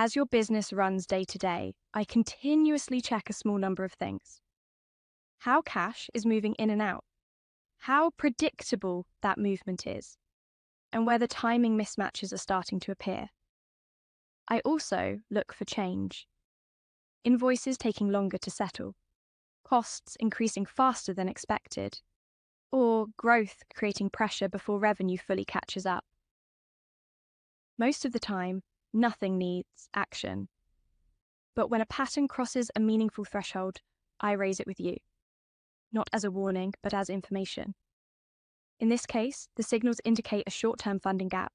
As your business runs day to day, I continuously check a small number of things. How cash is moving in and out, how predictable that movement is, and whether timing mismatches are starting to appear. I also look for change. Invoices taking longer to settle, costs increasing faster than expected, or growth creating pressure before revenue fully catches up. Most of the time, nothing needs action. But when a pattern crosses a meaningful threshold, I raise it with you. Not as a warning, but as information. In this case, the signals indicate a short-term funding gap.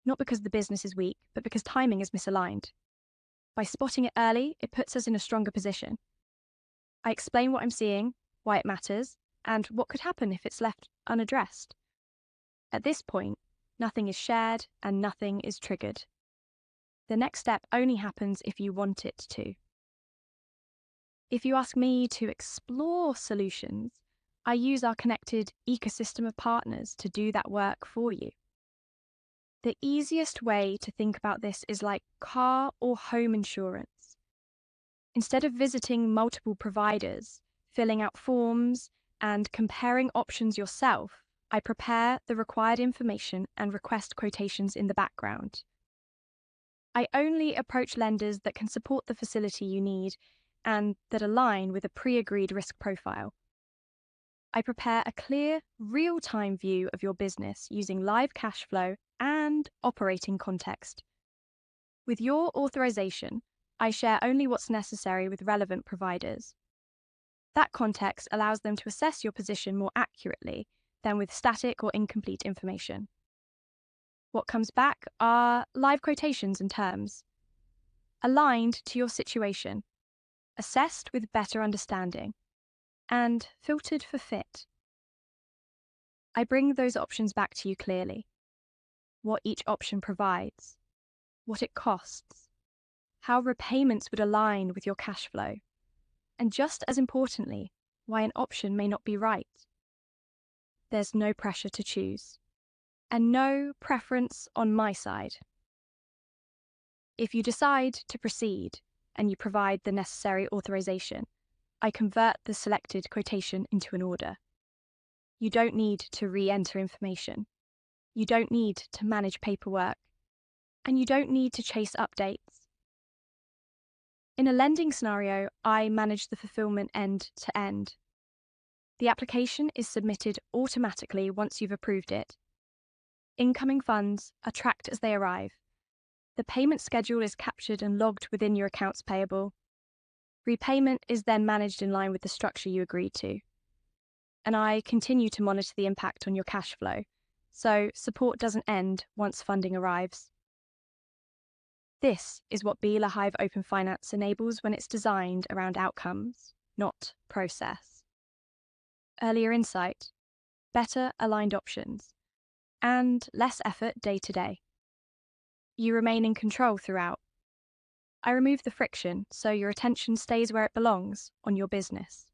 Not because the business is weak, but because timing is misaligned. By spotting it early, it puts us in a stronger position. I explain what I'm seeing, why it matters, and what could happen if it's left unaddressed. At this point, nothing is shared and nothing is triggered. The next step only happens if you want it to. If you ask me to explore solutions, I use our connected ecosystem of partners to do that work for you. The easiest way to think about this is like car or home insurance. Instead of visiting multiple providers, filling out forms, and comparing options yourself, I prepare the required information and request quotations in the background. I only approach lenders that can support the facility you need and that align with a pre-agreed risk profile. I prepare a clear, real-time view of your business using live cash flow and operating context. With your authorization, I share only what's necessary with relevant providers. That context allows them to assess your position more accurately than with static or incomplete information. What comes back are live quotations and terms, aligned to your situation, assessed with better understanding, and filtered for fit. I bring those options back to you clearly. What each option provides, what it costs, how repayments would align with your cash flow, and just as importantly, why an option may not be right. There's no pressure to choose, and no preference on my side. If you decide to proceed and you provide the necessary authorization, I convert the selected quotation into an order. You don't need to re-enter information. You don't need to manage paperwork. And you don't need to chase updates. In a lending scenario, I manage the fulfillment end to end. The application is submitted automatically once you've approved it. Incoming funds are tracked as they arrive. The payment schedule is captured and logged within your accounts payable. Repayment is then managed in line with the structure you agreed to. And I continue to monitor the impact on your cash flow, so support doesn't end once funding arrives. This is what BEYLA Hive Open Finance enables when it's designed around outcomes, not process. Earlier insight, better aligned options, and less effort day to day. You remain in control throughout. I remove the friction so your attention stays where it belongs on your business.